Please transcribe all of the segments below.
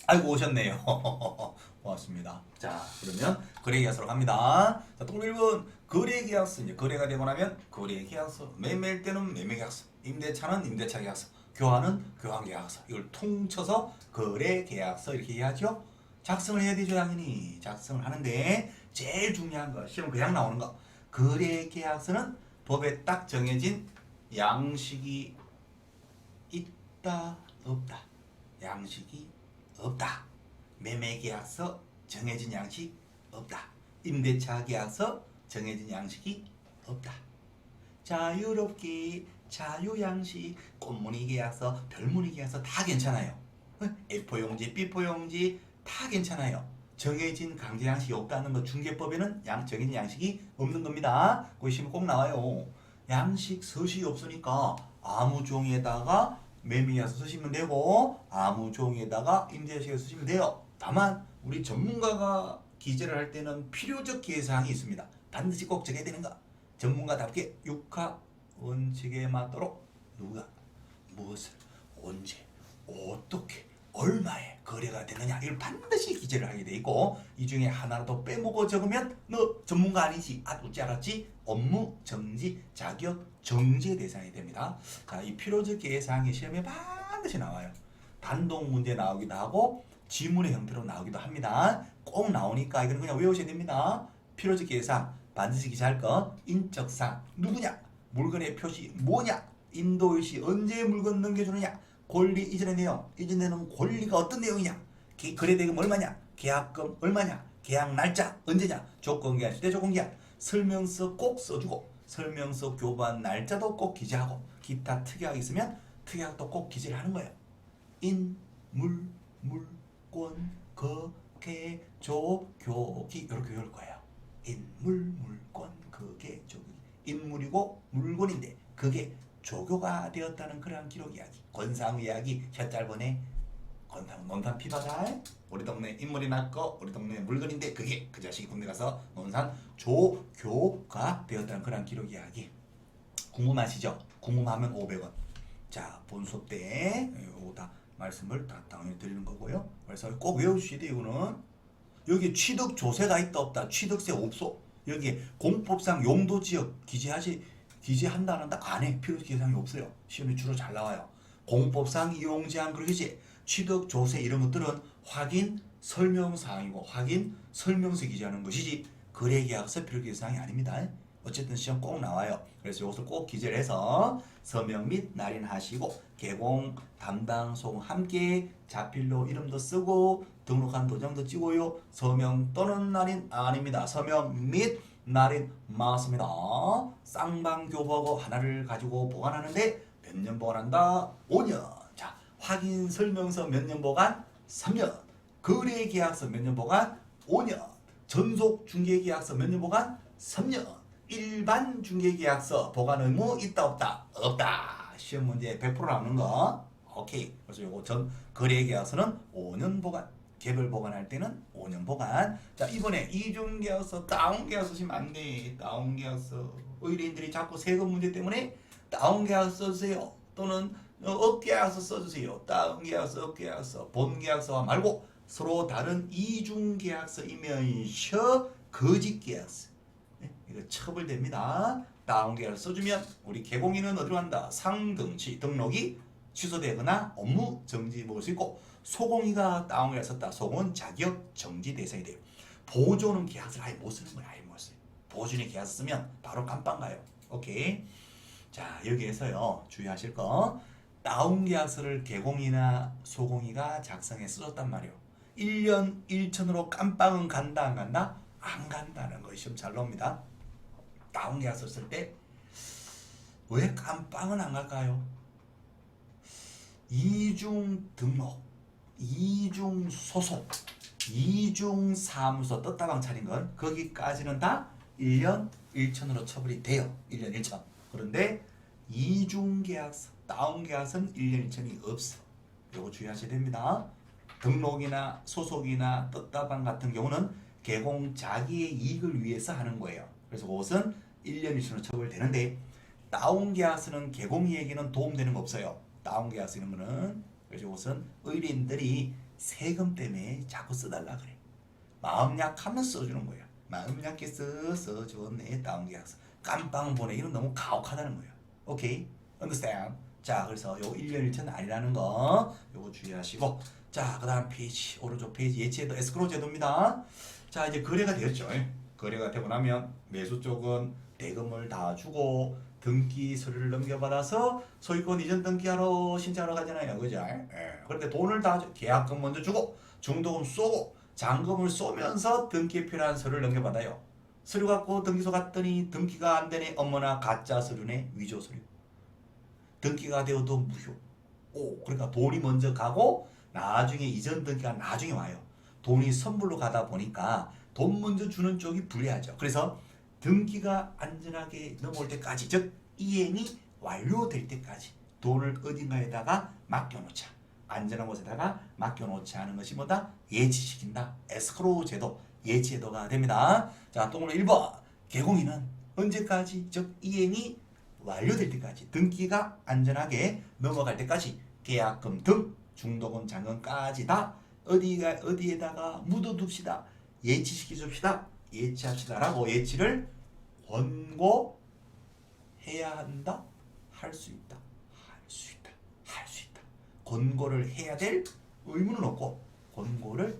아이고 오셨네요. 고맙습니다. 자 그러면 거래계약서로 갑니다. 자 또 1번 거래계약서. 이제 거래가 되고 나면 거래계약서, 매매일 때는 매매계약서, 임대차는 임대차계약서, 교환은 교환계약서. 이걸 통쳐서 거래계약서 이렇게 해야죠. 작성을 해야 되죠. 당연히 작성을 하는데 제일 중요한 거, 시험 그냥 나오는 거, 거래계약서는 법에 딱 정해진 양식이 있다 없다. 양식이 없다. 매매계약서 정해진 양식 없다. 임대차 계약서 정해진 양식이 없다. 자유롭게 자유양식, 꽃무늬 계약서, 별무늬 계약서 다 괜찮아요. A4용지, B4용지 다 괜찮아요. 정해진 강제 양식이 없다는 거, 중개법에는 정해진 양식이 없는 겁니다. 그 시험 꼭 나와요. 양식 서식이 없으니까 아무 종이에다가 매매계약서 쓰시면 되고 아무 종이에다가 임대차 쓰시면 돼요. 다만 우리 전문가가 기재를 할 때는 필요적 기재사항이 있습니다. 반드시 꼭 적어야 되는 거. 전문가답게 육하 원칙에 맞도록 누가 무엇을 언제 어떻게 얼마에 거래가 되느냐 이걸 반드시 기재를 하게 돼 있고, 이 중에 하나라도 빼먹어 적으면 너 전문가 아니지, 어찌 알았지? 업무 정지, 자격 정지 대상이 됩니다. 자, 이 필요적 기재사항이 시험에 반드시 나와요. 단독 문제 나오기도 하고 지문의 형태로 나오기도 합니다. 꼭 나오니까 이건 그냥 외우셔야 됩니다. 필요적 기재사항 반드시 기재할 거. 인적사항 누구냐, 물건의 표시 뭐냐, 인도일시 언제 물건 넘겨주느냐, 권리 이전의 내용, 이전되는 권리가 어떤 내용이냐, 거래대금 얼마냐, 계약금 얼마냐, 계약 날짜 언제냐, 조건계약, 시대조건계약, 설명서 꼭 써주고 설명서 교반 날짜도 꼭 기재하고, 기타 특약이 있으면 특약도 꼭 기재를 하는 거예요. 인, 물, 물권, 개, 조, 교기 이렇게 외울 거예요. 인물, 물권, 개, 조기. 인물이고 물건인데 그게 조교가 되었다는 그런 기록 이야기. 권상 이야기 혀 짧으네. 권상 논산 피바다. 우리 동네 인물이 났고 우리 동네 물건인데 그게 그 자식이 군대 가서 논산 조교가 되었다는 그런 기록 이야기. 궁금하시죠? 궁금하면 500원. 자, 본 수업 때 이거 다 말씀을 다 당연히 드리는 거고요. 그래서 꼭 외워주셔야 돼요. 이거는 여기 취득 조세가 있다 없다, 취득세 없어. 여기 공법상 용도 지역 기재한다 안 한다 안 해. 필요적 기재사항이 없어요. 시험이 주로 잘 나와요. 공법상 이용 제한 그러겠지. 취득 조세 이런 것들은 확인 설명사항이고 확인 설명서 기재하는 것이지 거래계약서 필요적 기재사항이 아닙니다. 어쨌든 시험 꼭 나와요. 그래서 이것을 꼭 기재를 해서 서명 및 날인하시고 개공 담당 소공 함께 자필로 이름도 쓰고 등록한 도장도 찍어요. 서명 또는 날인 아닙니다. 서명 및 날인 맞습니다. 쌍방교보하고 하나를 가지고 보관하는데 몇 년 보관한다? 5년. 자, 확인 설명서 몇 년 보관? 3년. 거래계약서 몇 년 보관? 5년. 전속 중개계약서 몇 년 보관? 3년. 일반 중개계약서 보관 의무 있다 없다? 없다. 시험 문제 100% 나오는 거. 오케이. 그래서 요거 전 거래계약서는 5년 보관. 개별 보관할 때는 5년 보관. 자, 이번에 이중계약서 다운계약서 쓰시면 안 돼. 다운계약서. 의뢰인들이 자꾸 세금 문제 때문에 다운계약서 써주세요. 또는 업계약서 써주세요. 다운계약서, 업계약서, 본계약서와 말고 서로 다른 이중계약서이면서 거짓계약서. 이거 처벌됩니다. 다운계약서 써주면 우리 개공인은 어디로 간다? 상등시 등록이 취소되거나 업무 정지 먹을 수 있고, 소공이가 다운계약서 썼다. 소공은 자격 정지 대상이 돼요. 보조는 계약서를 아예 못 쓰는 거야. 아예 못 써요. 보조는 계약서 쓰면 바로 깜빵 가요. 오케이. 자, 여기에서요 주의하실 거, 다운계약서를 개공이나 소공이가 작성해 써줬단 말이에요. 1년 1천으로 깜빵은 간다 안 간다? 안 간다는 거 시험 잘 나옵니다. 다운계약서 쓸 때 왜 깜빵은 안 갈까요? 이중 등록, 이중 소속, 이중 사무소 떴다방 차린 건 거기까지는 다 1년 1천으로 처벌이 돼요. 1년 1천. 그런데 이중 계약서, 다운 계약서는 1년 1천이 없어. 이거 주의하셔야 됩니다. 등록이나 소속이나 떴다방 같은 경우는 개공 자기의 이익을 위해서 하는 거예요. 그래서 그것은 1년 1천으로 처벌되는데, 다운계약서는 개공이에게는 도움되는 거 없어요. 다운계약서 이런 거는. 그래서 이것은 의뢰인들이 세금 때문에 자꾸 써달라 그래. 마음 약하면 써주는 거야. 마음 약해서 써줬네. 다운계약서. 깜빵 보내기는 너무 가혹하다는 거예요. 오케이? understand? 자, 그래서 요 1년 1천 아니라는 거 요거 주의하시고, 자, 그 다음 페이지, 오른쪽 페이지 예치제도, 에스크로우 제도입니다. 자, 이제 거래가 되었죠. 거래가 되고 나면 매수 쪽은 대금을 다 주고 등기 서류를 넘겨받아서 소유권 이전 등기하러 신청하러 가잖아요. 그죠? 그런데 돈을 다 계약금 먼저 주고 중도금 쏘고 잔금을 쏘면서 등기에 필요한 서류를 넘겨받아요. 서류 갖고 등기소 갔더니 등기가 안 되네. 어머나 가짜 서류네. 위조 서류. 등기가 되어도 무효. 그러니까 돈이 먼저 가고 나중에 이전 등기가 나중에 와요. 돈이 선불로 가다 보니까 돈 먼저 주는 쪽이 불리하죠. 그래서 등기가 안전하게 넘어올 때까지, 즉 이행이 완료될 때까지 돈을 어딘가에다가 맡겨놓자. 안전한 곳에다가 맡겨놓지 않은 것이 뭐다? 예치시킨다. 에스크로우 제도, 예치제도가 됩니다. 자, 동으로 1번. 개공인은 언제까지? 즉 이행이 완료될 때까지, 등기가 안전하게 넘어갈 때까지 계약금 등 중도금 잔금까지 다 어디에다가 묻어둡시다. 예치시켜 줍시다. 예치합시다라고 예치를 권고해야 한다. 할 수 있다. 할 수 있다. 할 수 있다. 권고를 해야 될 의무는 없고 권고를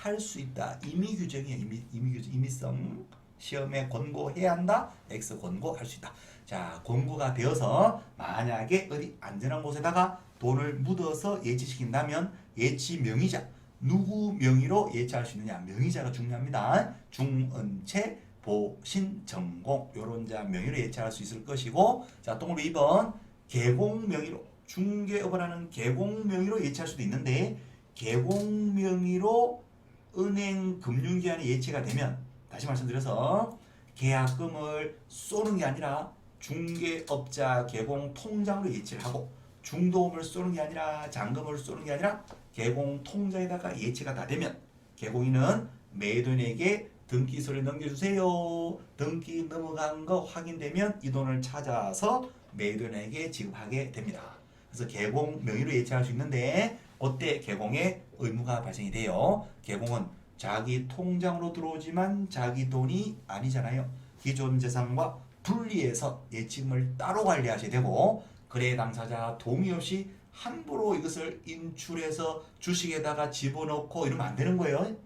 할 수 있다. 임의 규정이야. 임의 규정, 임의성. 시험에 권고해야 한다. X 권고할 수 있다. 자, 권고가 되어서 만약에 어디 안전한 곳에다가 돈을 묻어서 예치시킨다면 예치 명의자, 누구 명의로 예치할 수 있느냐? 명의자가 중요합니다. 중은채, 보신, 전공 요런 자 명의로 예치할 수 있을 것이고, 자, 동으로 2번 개공 명의로, 중개업을 하는 개공 명의로 예치할 수도 있는데, 개공 명의로 은행 금융기관에 예치가 되면, 다시 말씀드려서 계약금을 쏘는 게 아니라 중개업자 개공 통장으로 예치를 하고, 중도금을 쏘는 게 아니라 잔금을 쏘는 게 아니라 개공 통장에다가 예치가 다 되면 개공인은 매도인에게 등기 서류 넘겨주세요. 등기 넘어간 거 확인되면 이 돈을 찾아서 매도인에게 지급하게 됩니다. 그래서 개공 명의로 예치할 수 있는데 그때 개공의 의무가 발생이 돼요. 개공은 자기 통장으로 들어오지만 자기 돈이 아니잖아요. 기존 재산과 분리해서 예치금을 따로 관리하셔야 되고, 거래 당사자 동의 없이 함부로 이것을 인출해서 주식에다가 집어넣고 이러면 안 되는 거예요.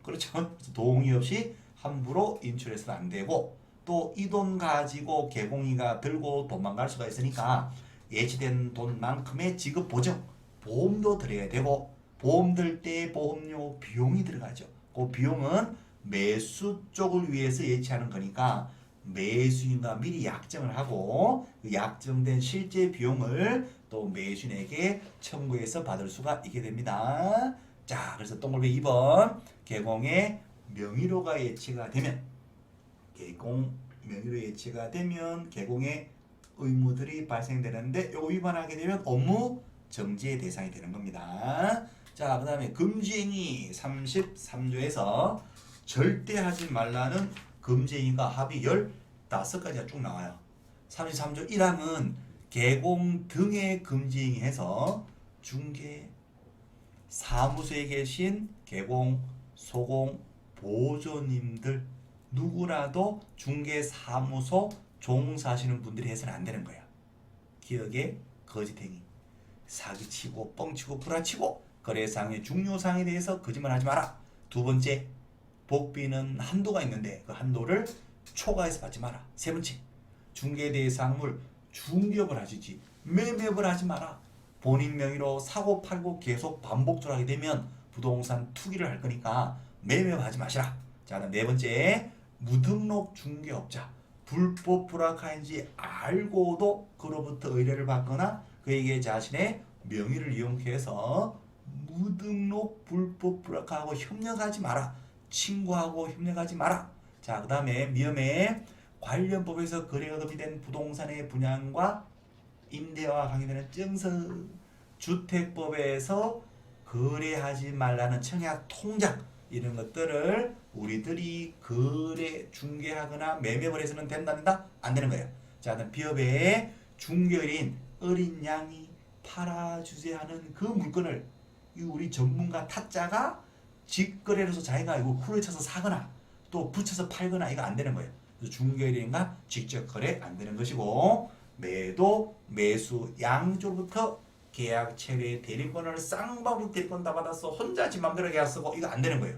그렇죠? 동의 없이 함부로 인출해서는 안 되고, 또 이 돈 가지고 개공이가 들고 도망갈 수가 있으니까 예치된 돈만큼의 지급 보증, 보험도 들어야 되고, 보험 들 때 보험료 비용이 들어가죠. 그 비용은 매수 쪽을 위해서 예치하는 거니까 매수인과 미리 약정을 하고 그 약정된 실제 비용을 또 매수인에게 청구해서 받을 수가 있게 됩니다. 자, 그래서 동그라미 2번 개공의 명의로가 예치가 되면, 개공 명의로 예치가 되면 개공의 의무들이 발생되는데 요거 위반하게 되면 업무 정지의 대상이 되는 겁니다. 자, 그 다음에 금지행위 33조에서 절대 하지 말라는 금지행위가 합이 15가지가 쭉 나와요. 33조 1항은 개공 등의 금지행위해서 중개 사무소에 계신 개공, 소공, 보조님들 누구라도 중개 사무소 종사하시는 분들이 해서는 안 되는 거야. 기억에 거짓행위, 사기치고 뻥치고 구라치고 거래상의 중요사항에 대해서 거짓말하지 마라. 두 번째, 복비는 한도가 있는데 그 한도를 초과해서 받지 마라. 세 번째, 중개 대상물 중개업을 하시지 매매업을 하지 마라. 본인 명의로 사고 팔고 계속 반복적으로 하게 되면 부동산 투기를 할 거니까 매매업 하지 마시라. 자, 네 번째, 무등록 중개업자, 불법 불확한지 알고도 그로부터 의뢰를 받거나 그에게 자신의 명의를 이용해서 무등록 불법 불확하고 협력하지 마라. 친구하고 협력하지 마라. 자, 그 다음에 위험에 관련 법에서 거래업이 된 부동산의 분양과 임대와 관계되는 증서, 주택법에서 거래하지 말라는 청약 통장, 이런 것들을 우리들이 거래 중개하거나 매매를 해서는 된다 안 되는 거예요. 자, 그다음 비업의 중개인 어린 양이 팔아주세요 하는 그 물건을 이 우리 전문가 타짜가 직거래로서 자기가 이거 후려쳐서 사거나 또 붙여서 팔거나 이거 안 되는 거예요. 그래서 중개인과 직접 거래 안 되는 것이고 매도, 매수 양쪽부터 계약 체류의 대리권을 쌍방으로 대리권 다 받아서 혼자 지 맘대로 계약 쓰고 이거 안 되는 거예요.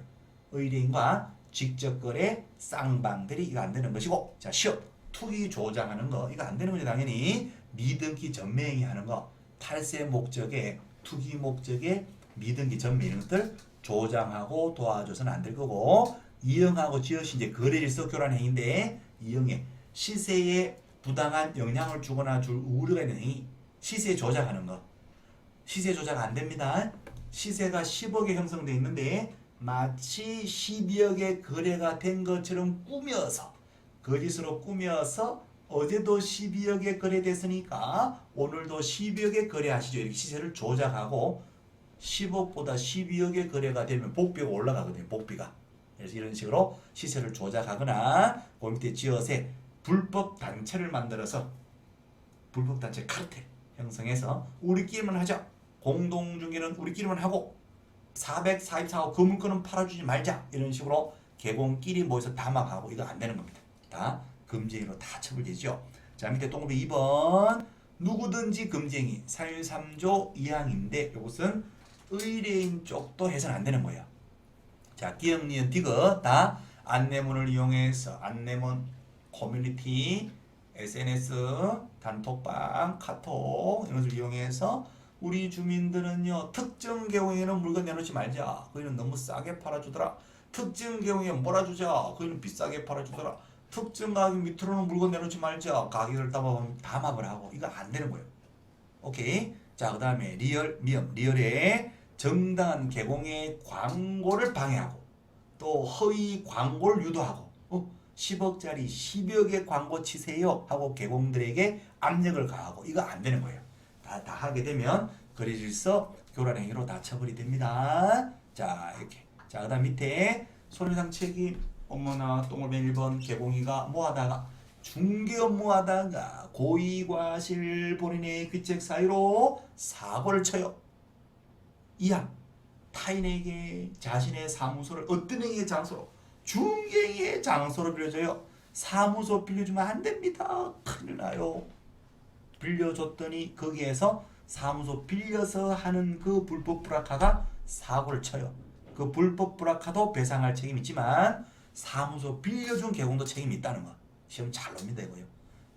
의뢰인과 직접 거래 쌍방들이 이거 안 되는 것이고 자 시업 투기 조장하는 거 이거 안 되는 거죠. 당연히 미등기 전매행위 하는 거 탈세 목적에 투기 목적에 미등기 전매 이런 것들 조장하고 도와줘서는 안 될 거고 이영하고 지읒이 이제 거래질서 교란 행위인데 이영에 시세에 부당한 영향을 주거나 줄 우려가 있는 행위 시세 조작하는 거 시세 조작 안 됩니다. 시세가 10억에 형성되어 있는데 마치 12억에 거래가 된 것처럼 꾸며서 거짓으로 꾸며서 어제도 12억에 거래됐으니까 오늘도 12억에 거래하시죠. 이렇게 시세를 조작하고 10억보다 12억에 거래가 되면 복비가 올라가거든요. 복비가. 그래서 이런 식으로 시세를 조작하거나 그 밑에 지어세 불법 단체를 만들어서 불법 단체 카르텔 형성해서 우리끼리만 하자. 공동중개는 우리끼리만 하고 444억 그 물건은 팔아주지 말자. 이런 식으로 개공끼리 모여서 담합하고 이거 안 되는 겁니다. 다 금지행위로 다 처벌되죠. 자 밑에 동그라미 2번 누구든지 금지행위 사율 3조 2항인데 이것은 의뢰인 쪽도 해서는 안 되는 거예요. 자 기억, 니은, 디귿 다 안내문을 이용해서 안내문, 커뮤니티, SNS, 단톡방, 카톡 이런 것을 이용해서 우리 주민들은요 특정 계곡에는 물건 내놓지 말자. 거기는 너무 싸게 팔아주더라. 특정 계곡에 몰아주자. 거기는 비싸게 팔아주더라. 특정 가격 밑으로는 물건 내놓지 말자. 가격을 담합을 하고 이거 안 되는 거예요. 오케이. 자 그다음에 리얼, 미음, 리얼의 정당한 개공의 광고를 방해하고 또 허위 광고를 유도하고 10억짜리 12억의 광고 치세요 하고 개공들에게 압력을 가하고 이거 안 되는 거예요. 다 하게 되면 거래질서 교란행위로 다 처벌이 됩니다. 자 이렇게 자 그다음 밑에 손해배상 책임 어머나 동그라미 1번 개공이가 뭐하다가 중개 업무하다가 고의과실 본인의 귀책 사유로 사고를 쳐요. 이항 타인에게 자신의 사무소를 어떤 행위의 장소로 중개의 장소로 빌려줘요. 사무소 빌려주면 안 됩니다. 큰일 나요. 빌려줬더니 거기에서 사무소 빌려서 하는 그 불법 불악화가 사고를 쳐요. 그 불법 불악화도 배상할 책임이 있지만 사무소 빌려준 개공도 책임이 있다는 거. 시험 잘 옵니다 이거요.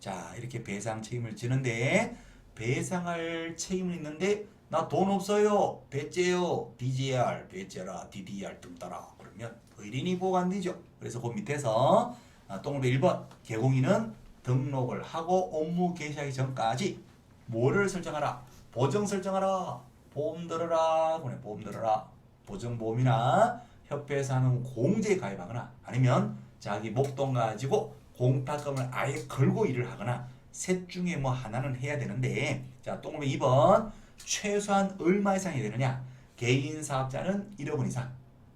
자 이렇게 배상 책임을 지는데 배상할 책임은 있는데 나 돈 없어요. 배째요. DGR, 배째라, DDR 등 따라 그러면 의뢰인이 보고 안 되죠. 그래서 그 밑에서 동그라미 1번 개공인은 등록을 하고 업무 개시하기 전까지 뭐를 설정하라? 보정 설정하라. 보험 들어라. 그래 보험 들어라. 보정보험이나 협회에서 하는 공제에 가입하거나 아니면 자기 목돈 가지고 공탁금을 아예 걸고 일을 하거나 셋 중에 뭐 하나는 해야 되는데 자 동그라미 2번 최소한 얼마 이상이 되느냐? 개인 사업자는 1억 원 이상,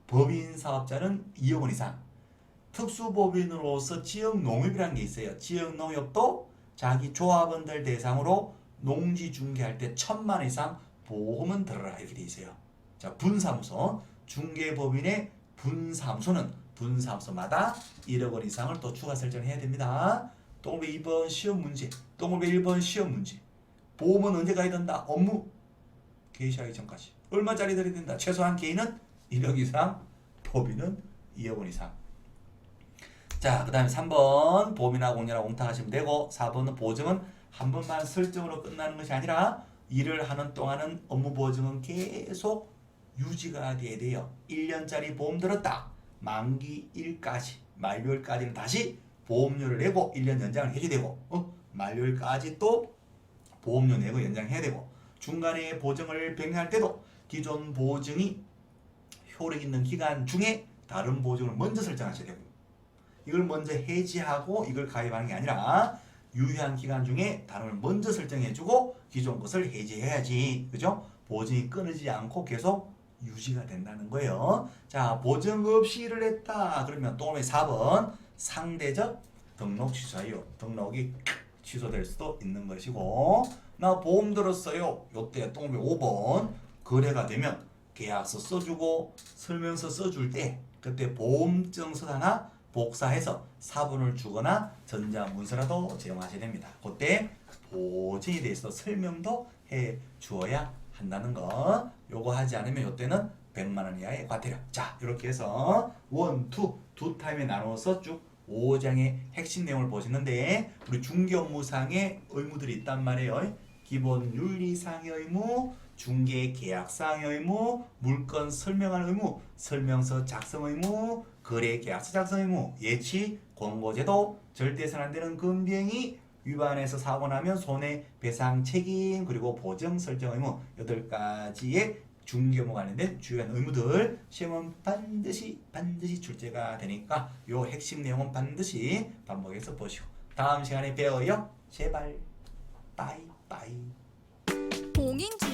법인 사업자는 2억 원 이상. 특수법인으로서 지역농협이라는 게 있어요. 지역농협도 자기 조합원들 대상으로 농지 중개할 때 1,000만 원 이상 보험은 들어라 이렇게 돼 있어요. 자 분사무소 중개법인의 분사무소는 분사무소마다 1억 원 이상을 또 추가 설정해야 됩니다. 동그라미 2번 시험 문제, 동그라미 1번 시험 문제. 보험은 언제 가야 된다? 업무 개시하기 전까지. 얼마짜리 들어야 된다? 최소한 개인은 1억 이상, 법인은 2억 원 이상. 자, 그 다음에 3번 보험이나 공여나 공탁하시면 되고 4번은 보증은 한 번만 설정으로 끝나는 것이 아니라 일을 하는 동안은 업무 보증은 계속 유지가 돼야 돼요. 1년짜리 보험 들었다. 만기일까지, 만료일까지는 다시 보험료를 내고 1년 연장을 해줘야 되고 만료일까지 또 보험료 내고 연장해야 되고 중간에 보증을 변경할 때도 기존 보증이 효력 있는 기간 중에 다른 보증을 먼저 설정하셔야 되고 이걸 먼저 해지하고 이걸 가입하는 게 아니라 유효한 기간 중에 다른 걸 먼저 설정해주고 기존 것을 해지해야지 그죠? 보증이 끊어지지 않고 계속 유지가 된다는 거예요. 자 보증 없이 일을 했다 그러면 동그라미 4번 상대적 등록 취소하여 등록이 취소될 수도 있는 것이고 나 보험 들었어요. 요때 똥배 5번 거래가 되면 계약서 써주고 설명서 써줄 때 그때 보험증서 하나 복사해서 사본을 주거나 전자문서라도 제공하셔야 됩니다. 그때 보증에 대해서 설명도 해 주어야 한다는 거. 요거 하지 않으면 요때는 100만 원 이하의 과태료. 자, 이렇게 해서 1, 2, 두 타임에 나눠서 쭉 5장의 핵심 내용을 보시는데 우리 중개업무상의 의무들이 있단 말이에요. 기본 윤리상의 의무, 중개 계약상의 의무, 물건 설명하는 의무, 설명서 작성 의무, 거래 계약서 작성 의무, 예치, 권고제도, 절대선 안 되는 금비행위, 위반해서 사고 나면 손해배상 책임, 그리고 보정 설정 의무 8가지의 중개업무 관련된 주요한 의무들 시험은 반드시 출제가 되니까 요 핵심 내용은 반드시 반복해서 보시고 다음 시간에 배워요. 제발. 빠이빠이. 공인중